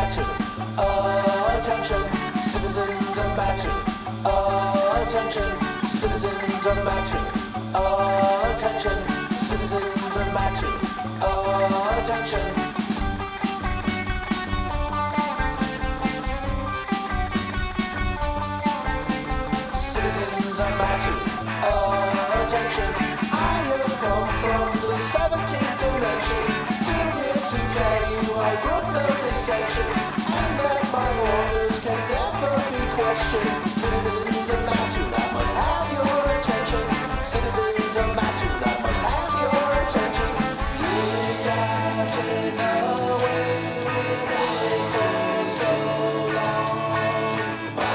matter. Attention, citizens of matter. Attention, citizens of matter. Attention, citizens of matter. Attention. Citizens of matter. Attention. I have come from the 17th dimension to here to tell you I broke the dissension and that my orders can never be questioned. Citizens of matter, I must have your attention. Citizens of matter, I must have your attention. You've gotten away with it for so long. My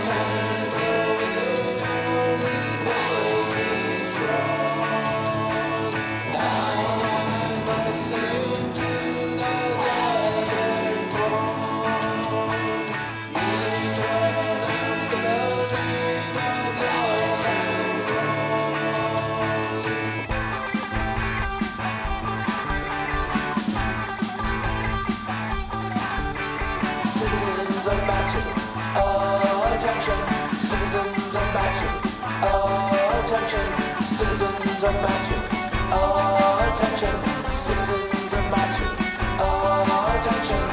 time will be strong. Now I must sing to the gathered throng. You pronounce the name of your town wrong. Citizens of matter, attention. Citizens of matter, attention. Citizens of matter, attention. Citizens of matter, attention.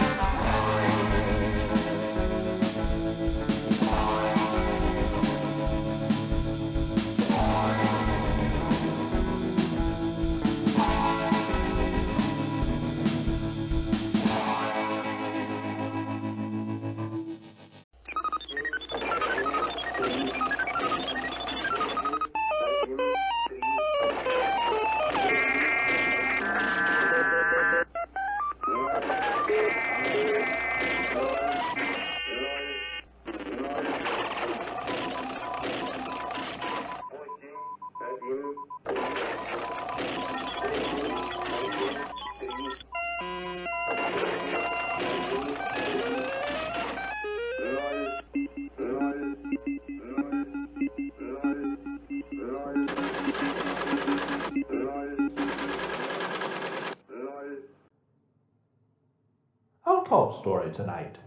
Our top story tonight.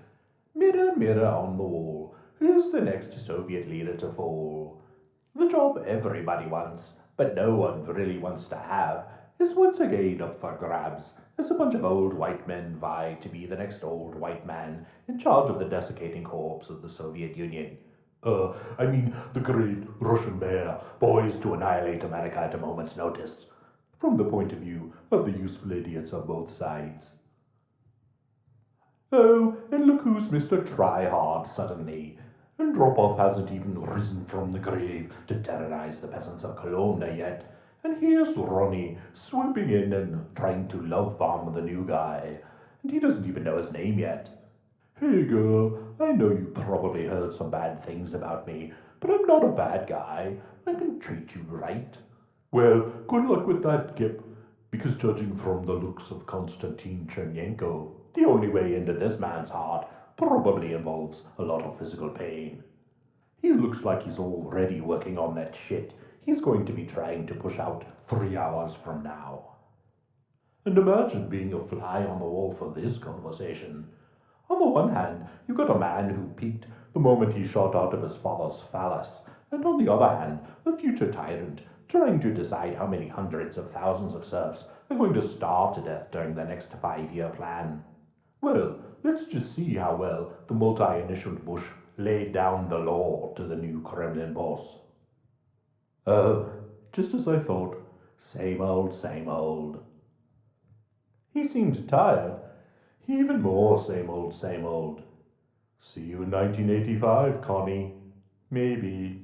Mirror, mirror on the wall, who's the next Soviet leader to fall? The job everybody wants, but no one really wants to have, is once again up for grabs as a bunch of old white men vie to be the next old white man in charge of the desiccating corpse of the Soviet Union. The great Russian bear, poised to annihilate America at a moment's notice, from the point of view of the useful idiots on both sides. Oh, and look who's Mr. Tryhard suddenly. And Dropoff hasn't even risen from the grave to terrorize the peasants of Kolomna yet. And here's Ronnie swooping in and trying to love bomb the new guy. And he doesn't even know his name yet. Hey girl, I know you probably heard some bad things about me, but I'm not a bad guy. I can treat you right. Well, good luck with that, Gip, because judging from the looks of Konstantin Chernenko, the only way into this man's heart probably involves a lot of physical pain. He looks like he's already working on that shit he's going to be trying to push out 3 hours from now. And imagine being a fly on the wall for this conversation. On the one hand, you've got a man who peaked the moment he shot out of his father's phallus, and on the other hand, a future tyrant trying to decide how many hundreds of thousands of serfs are going to starve to death during the next 5-year plan. Well, let's just see how well the multi-initialed Bush laid down the law to the new Kremlin boss. Oh, just as I thought. Same old, same old. He seemed tired. Even more same old, same old. See you in 1985, Connie. Maybe.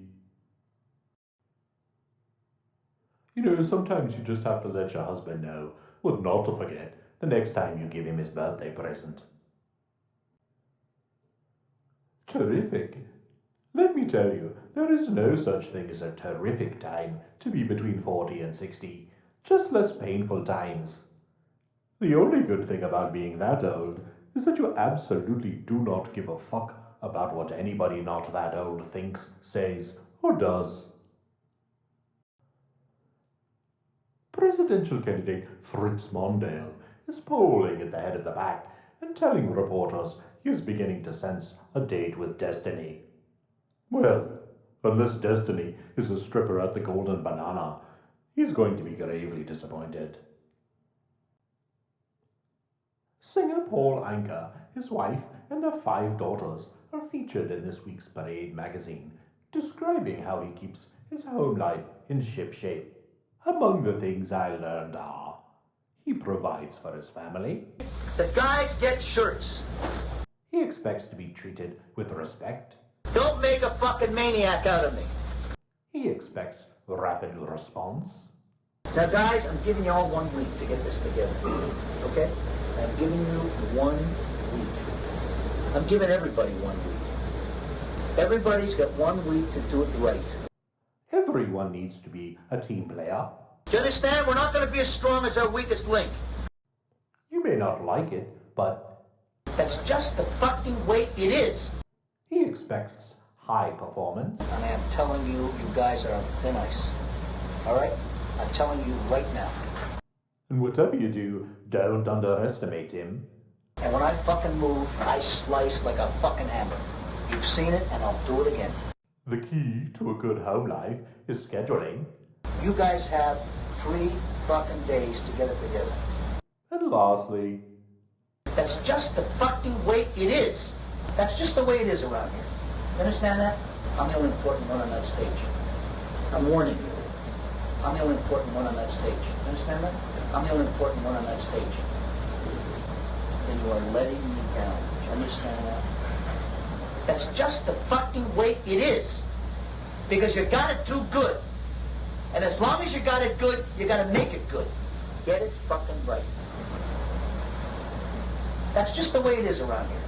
You know, sometimes you just have to let your husband know what not to forget the next time you give him his birthday present. Terrific. Let me tell you, there is no such thing as a terrific time to be between 40 and 60, just less painful times. The only good thing about being that old is that you absolutely do not give a fuck about what anybody not that old thinks, says, or does. Presidential candidate Fritz Mondale is polling at the head of the pack, and telling reporters he is beginning to sense a date with destiny. Well, unless Destiny is a stripper at the Golden Banana, he's going to be gravely disappointed. Singer Paul Anka, his wife, and their 5 daughters are featured in this week's Parade magazine, describing how he keeps his home life in shipshape. Among the things I learned are he provides for his family, The guys get shirts. he expects to be treated with respect, Don't make a fucking maniac out of me. he expects rapid response, Now, guys, I'm giving you all 1 week to get this together. Okay? I'm giving you 1 week. I'm giving everybody 1 week. Everybody's got 1 week to do it right. everyone needs to be a team player. Do you understand? We're not going to be as strong as our weakest link. You may not like it, but That's just the fucking way it is. he expects high performance, And I am telling you, you guys are on thin ice. All right? I'm telling you right now. and whatever you do, don't underestimate him. And when I fucking move, I slice like a fucking hammer. You've seen it, and I'll do it again. The key to a good home life is scheduling. You guys have 3 fucking days to get it together. And lastly, That's just the fucking way it is. That's just the way it is around here. You understand that? I'm the only important one on that stage. I'm warning you. I'm the only important one on that stage. You understand that? I'm the only important one on that stage. And you are letting me down. Do you understand that? That's just the fucking way it is. Because you gotta do good. And as long as you got it good, you gotta make it good. Get it fucking right. That's just the way it is around here.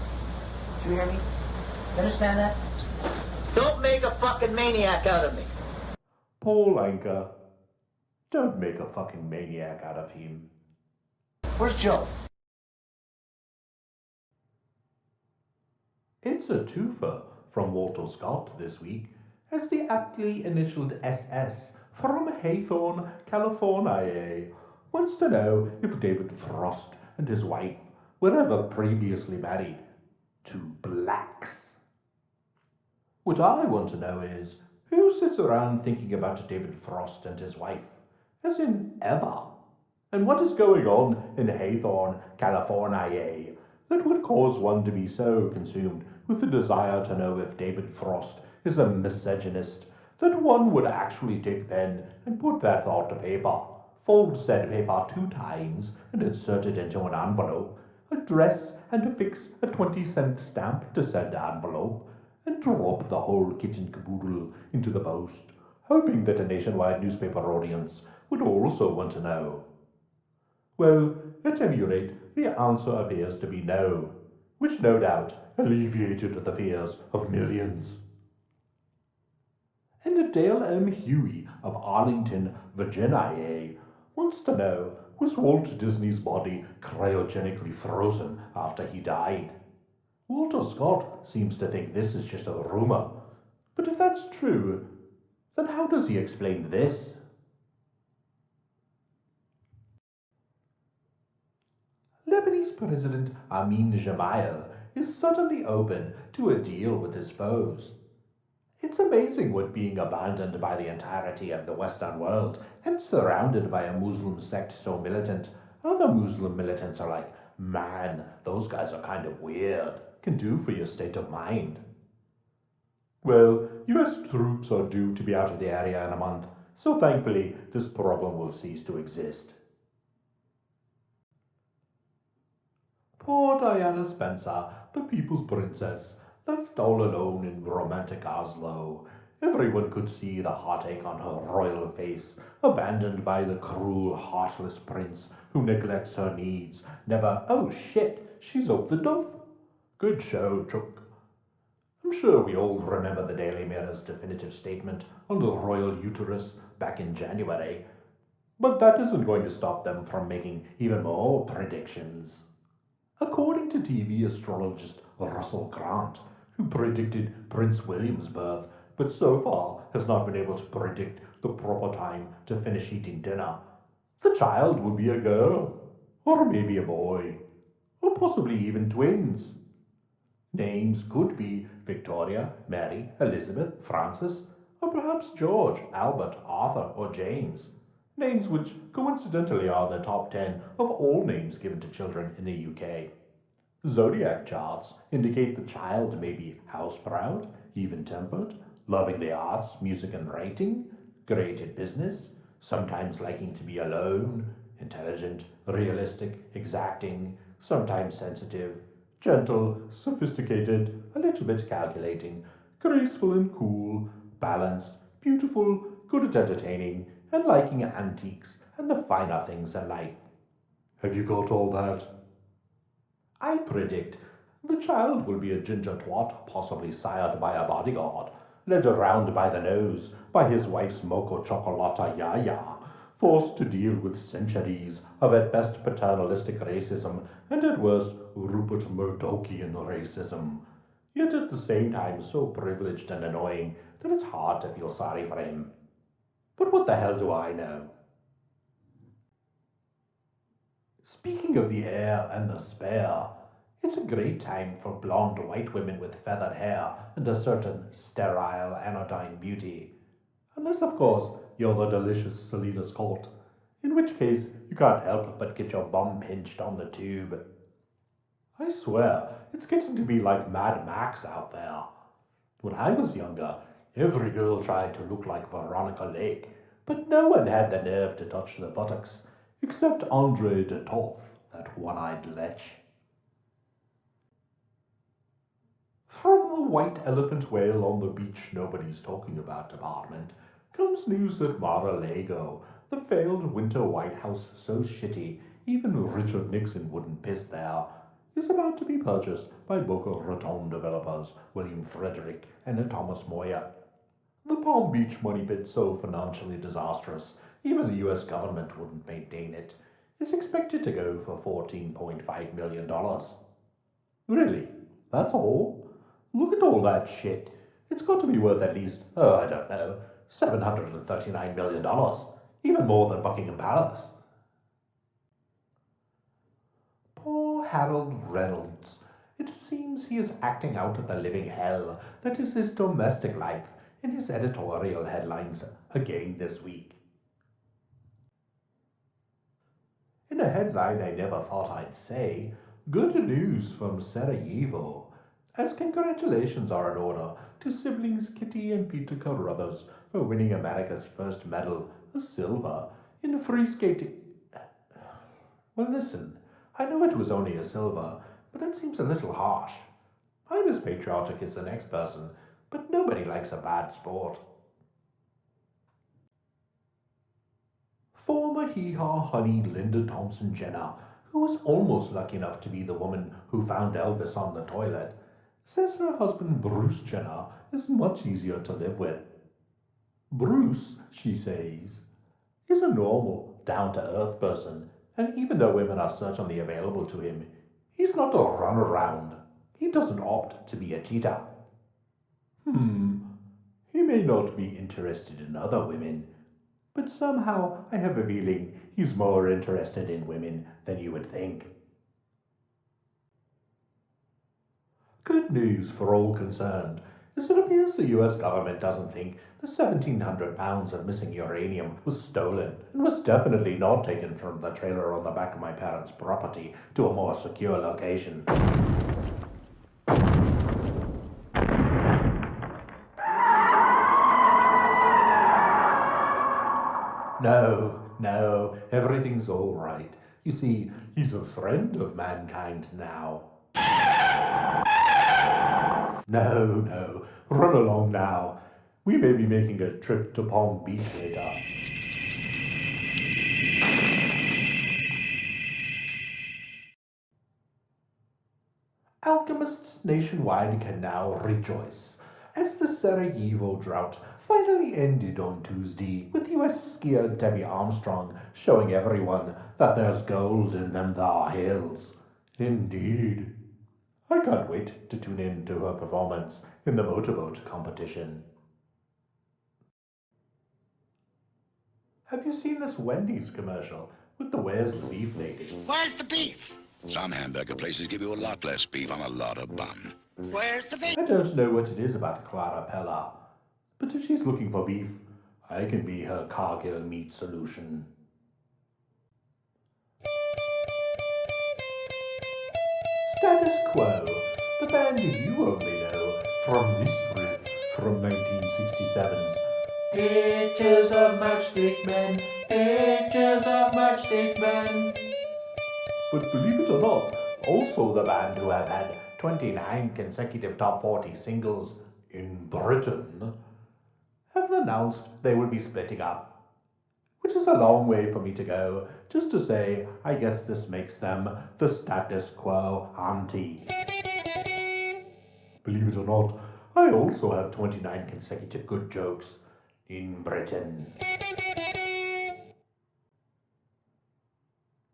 Do you hear me? You understand that? Don't make a fucking maniac out of me. Paul Anka, don't make a fucking maniac out of him. Where's Joe? It's a twofer from Walter Scott this week, as the aptly initialed SS from Hawthorne, California, wants to know if David Frost and his wife were ever previously married to blacks. What I want to know is, who sits around thinking about David Frost and his wife, as in ever? And what is going on in Hawthorne, California, that would cause one to be so consumed with the desire to know if David Frost is a misogynist that one would actually take pen and put that thought to paper, fold said paper 2 times and insert it into an envelope, address and affix a 20-cent stamp to said envelope, and drop the whole kit and caboodle into the post, hoping that a nationwide newspaper audience would also want to know. Well, at any rate, the answer appears to be no, which no doubt alleviated the fears of millions. And Dale M. Huey of Arlington, Virginia, wants to know, was Walt Disney's body cryogenically frozen after he died? Walter Scott seems to think this is just a rumor, but if that's true, then how does he explain this? Lebanese President Amin Gemayel is suddenly open to a deal with his foes. It's amazing what being abandoned by the entirety of the Western world and surrounded by a Muslim sect so militant, other Muslim militants are like, man, those guys are kind of weird, can do for your state of mind. Well, US troops are due to be out of the area in a month, so thankfully this problem will cease to exist. Poor Diana Spencer, the people's princess, left all alone in romantic Oslo. Everyone could see the heartache on her royal face, abandoned by the cruel, heartless prince who neglects her needs. Never, oh shit, she's up the duff. Good show, Chuck. I'm sure we all remember the Daily Mirror's definitive statement on the royal uterus back in January, but that isn't going to stop them from making even more predictions. According to TV astrologist Russell Grant, who predicted Prince William's birth, but so far has not been able to predict the proper time to finish eating dinner, the child will be a girl, or maybe a boy. or possibly even twins. Names could be Victoria, Mary, Elizabeth, Francis, or perhaps George, Albert, Arthur, or James. Names which coincidentally are in the top 10 of all names given to children in the UK. Zodiac charts indicate the child may be house-proud, even-tempered, loving the arts, music and writing, great at business, sometimes liking to be alone, intelligent, realistic, exacting, sometimes sensitive, gentle, sophisticated, a little bit calculating, graceful and cool, balanced, beautiful, good at entertaining, and liking antiques and the finer things in life. Have you got all that? I predict the child will be a ginger twat, possibly sired by a bodyguard, led around by the nose by his wife's mocha chocolata yaya, forced to deal with centuries of at best paternalistic racism and at worst Rupert Murdochian racism, yet at the same time so privileged and annoying that it's hard to feel sorry for him. But what the hell do I know? Speaking of the heir and the spare, it's a great time for blonde white women with feathered hair and a certain sterile anodyne beauty. Unless, of course, you're the delicious Selena Scott, in which case you can't help but get your bum pinched on the tube. I swear, it's getting to be like Mad Max out there. When I was younger, every girl tried to look like Veronica Lake, but no one had the nerve to touch the buttocks, except Andre de Toth, that one-eyed lech. From the white elephant whale on the beach nobody's talking about department comes news that Mar-a-Lago, the failed winter White House so shitty even Richard Nixon wouldn't piss there, is about to be purchased by Boca Raton developers William Frederick and Thomas Moyer. The Palm Beach money pit, so financially disastrous even the US government wouldn't maintain it, is expected to go for $14.5 million. Really? That's all? Look at all that shit. It's got to be worth at least, I don't know, $739 million. Even more than Buckingham Palace. Poor Harold Reynolds. It seems he is acting out the living hell that is his domestic life in his editorial headlines again this week. In a headline I never thought I'd say, good news from Sarajevo, as congratulations are in order to siblings Kitty and Peter Carruthers for winning America's first medal, a silver, in free skating. Well, listen, I know it was only a silver, but that seems a little harsh. I'm as patriotic as the next person, but nobody likes a bad sport. Former hee-haw honey Linda Thompson Jenner, who was almost lucky enough to be the woman who found Elvis on the toilet, says her husband Bruce Jenner is much easier to live with. Bruce, she says, is a normal, down-to-earth person, and even though women are certainly available to him, he's not a runaround. He doesn't opt to be a cheater. He may not be interested in other women, but somehow I have a feeling he's more interested in women than you would think. Good news for all concerned is it appears the US government doesn't think the 1,700 pounds of missing uranium was stolen and was definitely not taken from the trailer on the back of my parents' property to a more secure location. No, everything's all right. You see, he's a friend of mankind now. No, run along now. We may be making a trip to Palm Beach later. Alchemists nationwide can now rejoice, as the Sarajevo drought finally ended on Tuesday, with US skier Debbie Armstrong showing everyone that there's gold in them thar hills. Indeed. I can't wait to tune in to her performance in the motorboat competition. Have you seen this Wendy's commercial with the Where's the Beef lady? Where's the beef? Some hamburger places give you a lot less beef on a lot of bun. Where's the beef? I don't know what it is about Clara Pella, but if she's looking for beef, I can be her Cargill meat solution. Status Quo, the band you only know from this riff from 1967's Pictures of Matchstick Men, Pictures of Matchstick Men. But believe it or not, also the band who have had 29 consecutive top 40 singles in Britain have announced they will be splitting up. Which is a long way for me to go, just to say I guess this makes them the status quo auntie. Believe it or not, I also have 29 consecutive good jokes in Britain.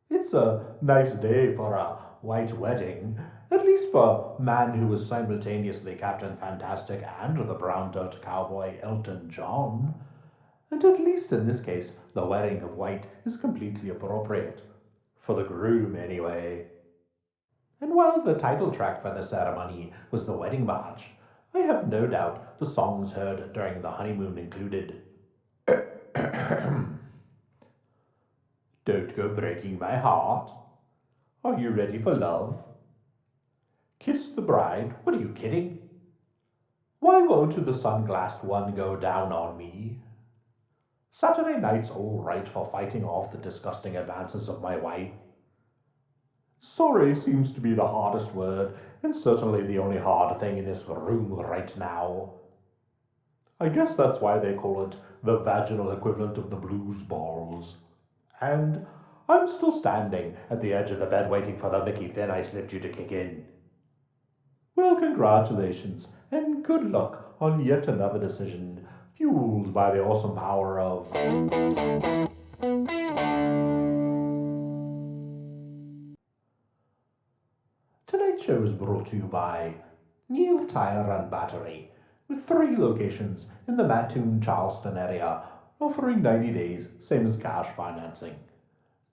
It's a nice day for a white wedding, at least for man who was simultaneously Captain Fantastic and the brown dirt cowboy Elton John. And at least in this case, the wearing of white is completely appropriate. For the groom, anyway. And while the title track for the ceremony was the wedding march, I have no doubt the songs heard during the honeymoon included Don't Go Breaking My Heart, Are You Ready for Love, Kiss the Bride, What are you kidding? Why won't the sunglassed one go down on me? Saturday night's all right for fighting off the disgusting advances of my wife. Sorry seems to be the hardest word, and certainly the only hard thing in this room right now. I guess that's why they call it the vaginal equivalent of the blues balls. And I'm still standing at the edge of the bed waiting for the Mickey Finn I slipped you to kick in. Well, congratulations, and good luck on yet another decision fueled by the awesome power of... Tonight's show is brought to you by Neil Tire and Battery, with 3 locations in the Mattoon, Charleston area, offering 90 days, same as cash financing.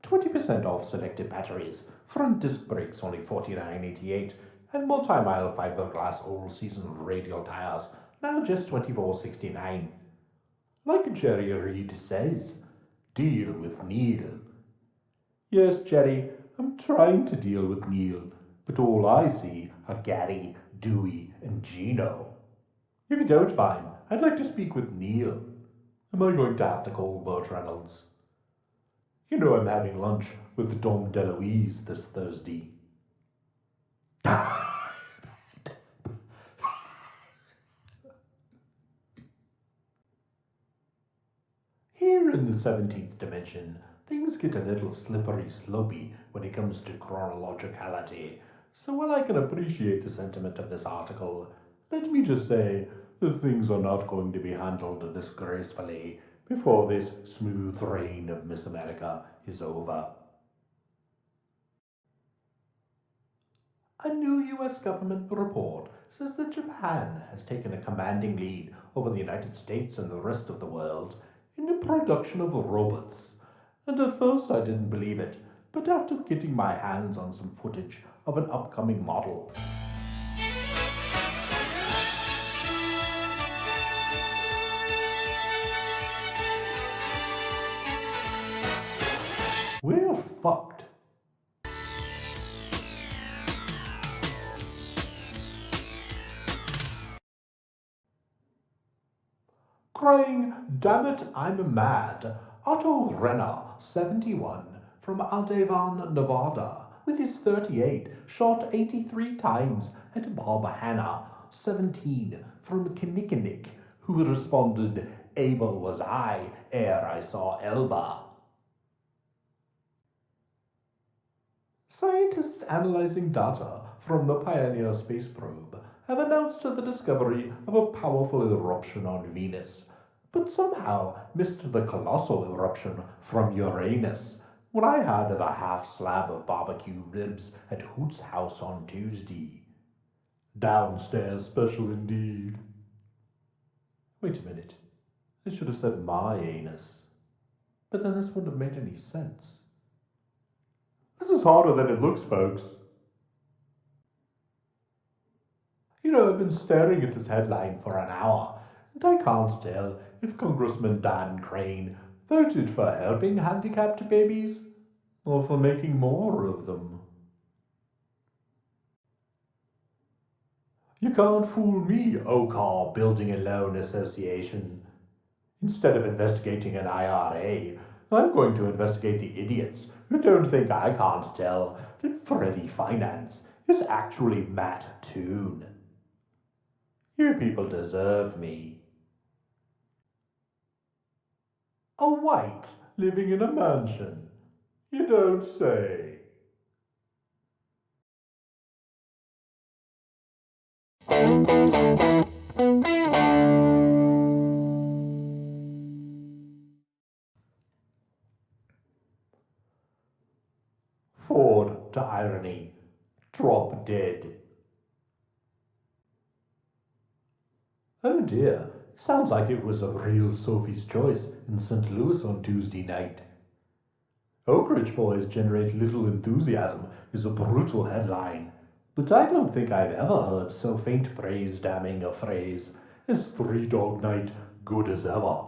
20% off selected batteries, front disc brakes only $49.88, and multi-mile fiberglass all-season radial tires, now just $24.69. Like Jerry Reed says, deal with Neil. Yes, Jerry, I'm trying to deal with Neil, but all I see are Gary, Dewey, and Gino. If you don't mind, I'd like to speak with Neil. Am I going to have to call Burt Reynolds? You know I'm having lunch with Dom DeLuise this Thursday. Here in the 17th dimension, things get a little slippery slopey when it comes to chronologicality, so while I can appreciate the sentiment of this article, let me just say that things are not going to be handled this gracefully before this smooth reign of Miss America is over. A new U.S. government report says that Japan has taken a commanding lead over the United States and the rest of the world in the production of robots. And at first I didn't believe it, but after getting my hands on some footage of an upcoming model, we're fucked. Crying, damn it, I'm mad, Otto Renner, 71, from Aldevan, Nevada, with his 38, shot 83 times at Bob Hanna, 17, from Kinnickinnick, who responded, able was I ere I saw Elba. Scientists analyzing data from the Pioneer space probe have announced the discovery of a powerful eruption on Venus, but somehow missed the colossal eruption from Uranus when I had the half slab of barbecue ribs at Hoot's house on Tuesday. Downstairs special indeed. Wait a minute. I should have said my anus. But then this wouldn't have made any sense. This is harder than it looks, folks. I've been staring at this headline for an hour, and I can't tell if Congressman Dan Crane voted for helping handicapped babies or for making more of them. You can't fool me, OCAR Building and Loan Association. Instead of investigating an IRA, I'm going to investigate the idiots who don't think I can't tell that Freddie Finance is actually Matt Toon. You people deserve me. A white living in a mansion? You don't say. Forward to irony. Drop dead. Oh dear, sounds like it was a real Sophie's Choice in St. Louis on Tuesday night. Oak Ridge Boys generate little enthusiasm is a brutal headline, but I don't think I've ever heard so faint praise damning a phrase as Three Dog Night good as ever.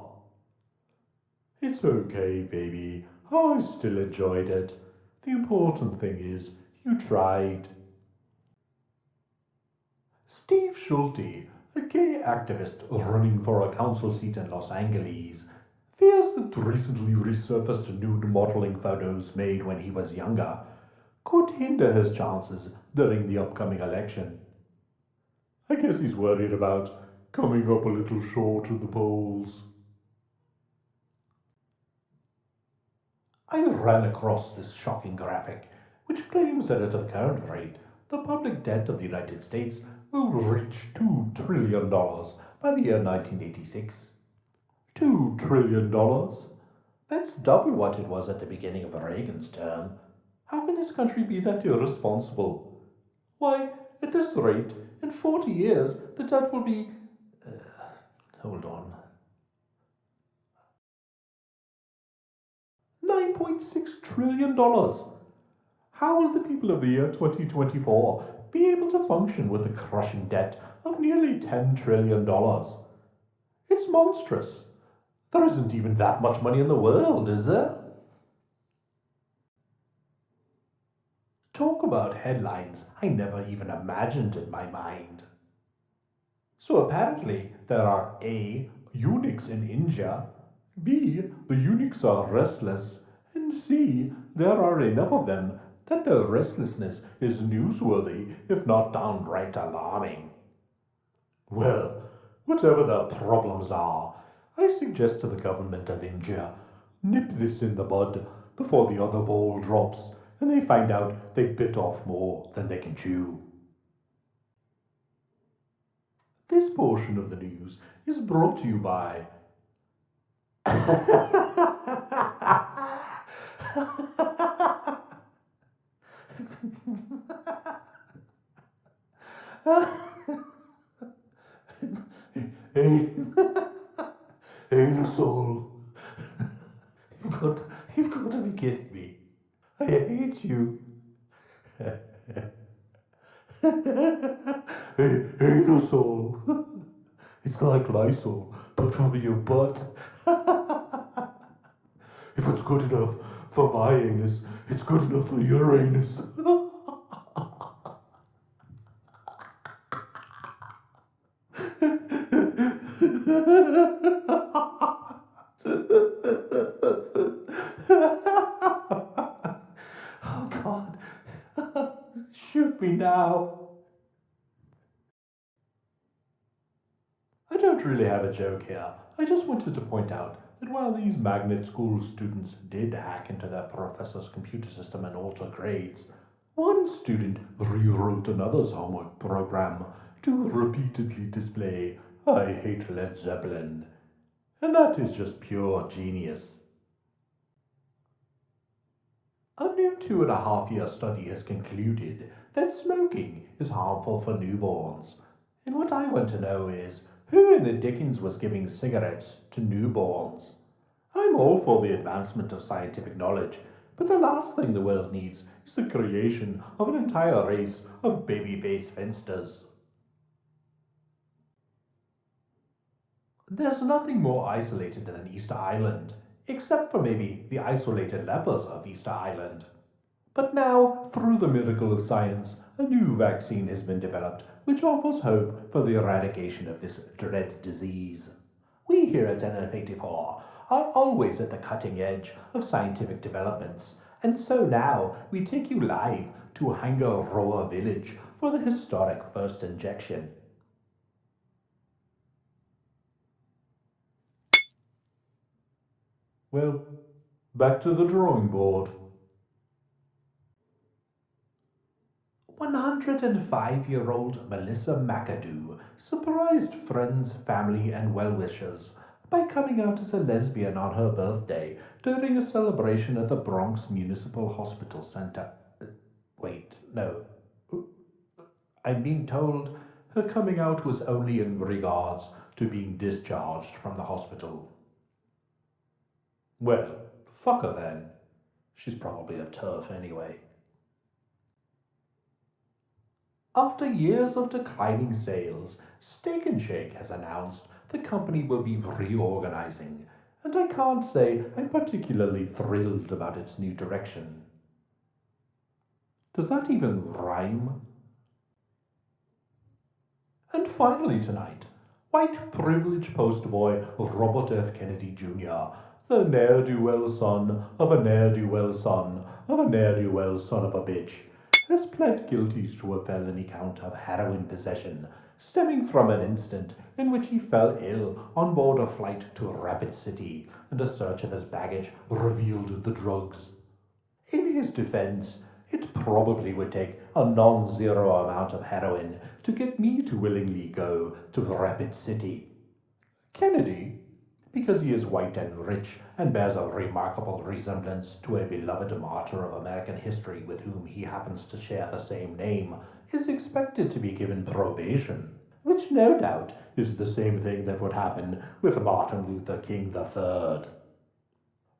It's okay, baby. I still enjoyed it. The important thing is, you tried. Steve Schulte, a gay activist running for a council seat in Los Angeles, fears that recently resurfaced nude modeling photos made when he was younger could hinder his chances during the upcoming election. I guess he's worried about coming up a little short at the polls. I ran across this shocking graphic, which claims that at the current rate, the public debt of the United States will reach $2 trillion by the year 1986. $2 trillion? That's double what it was at the beginning of Reagan's term. How can this country be that irresponsible? Why, at this rate, in 40 years, the debt will be. Hold on. $9.6 trillion. How will the people of the year 2024 be able to function with a crushing debt of nearly $10 trillion? It's monstrous. There isn't even that much money in the world, is there? Talk about headlines I never even imagined in my mind. So apparently there are A. eunuchs in India, B. the eunuchs are restless, and C. there are enough of them that their restlessness is newsworthy, if not downright alarming. Well, whatever their problems are, I suggest to the government of India, nip this in the bud before the other ball drops and they find out they've bit off more than they can chew. This portion of the news is brought to you by Hey, Anusol. You've got, you've got to be kidding me. I hate you. Anusol. It's like Lysol, but for your butt. If it's good enough for my anus, it's good enough for your anus. Oh God, shoot me now. I don't really have a joke here. I just wanted to point out that while these magnet school students did hack into their professor's computer system and alter grades, one student rewrote another's homework program to repeatedly display, I hate Led Zeppelin. And that is just pure genius. A new 2.5-year study has concluded that smoking is harmful for newborns. And what I want to know is, who in the dickens was giving cigarettes to newborns? I'm all for the advancement of scientific knowledge, but the last thing the world needs is the creation of an entire race of baby-face finsters. There's nothing more isolated than Easter Island, except for maybe the isolated lepers of Easter Island. But now, through the miracle of science, a new vaccine has been developed which offers hope for the eradication of this dread disease. We here at N84 are always at the cutting edge of scientific developments, and so now we take you live to Hangaroa Village for the historic first injection. Well, back to the drawing board. 105-year-old Melissa McAdoo surprised friends, family, and well-wishers by coming out as a lesbian on her birthday during a celebration at the Bronx Municipal Hospital Center. Wait, no. I'm being told her coming out was only in regards to being discharged from the hospital. Well, fuck her then. She's probably a TERF anyway. After years of declining sales, Steak and Shake has announced the company will be reorganizing, and I can't say I'm particularly thrilled about its new direction. Does that even rhyme? And finally tonight, white privilege poster boy Robert F. Kennedy Jr., the ne'er-do-well son of a ne'er-do-well son of a ne'er-do-well son of a bitch, has pled guilty to a felony count of heroin possession, stemming from an incident in which he fell ill on board a flight to Rapid City, and a search of his baggage revealed the drugs. In his defense, it probably would take a non-zero amount of heroin to get me to willingly go to Rapid City. Kennedy, because he is white and rich and bears a remarkable resemblance to a beloved martyr of American history with whom he happens to share the same name, is expected to be given probation, which no doubt is the same thing that would happen with Martin Luther King III.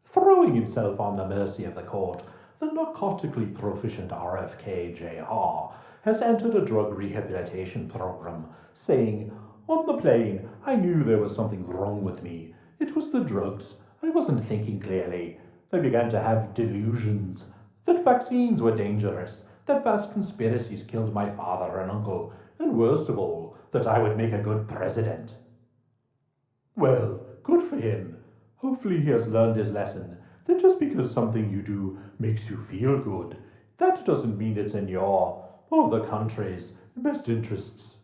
Throwing himself on the mercy of the court, the narcotically proficient RFK Jr has entered a drug rehabilitation program, saying, "On the plane, I knew there was something wrong with me. It was the drugs. I wasn't thinking clearly. I began to have delusions that vaccines were dangerous, that vast conspiracies killed my father and uncle, and worst of all, that I would make a good president." Well, good for him. Hopefully he has learned his lesson, that just because something you do makes you feel good, that doesn't mean it's in your, or the country's, best interests.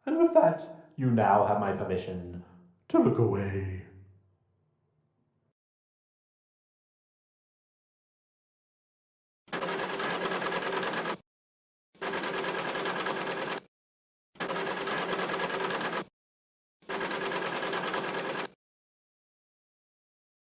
And with that, you now have my permission to look away.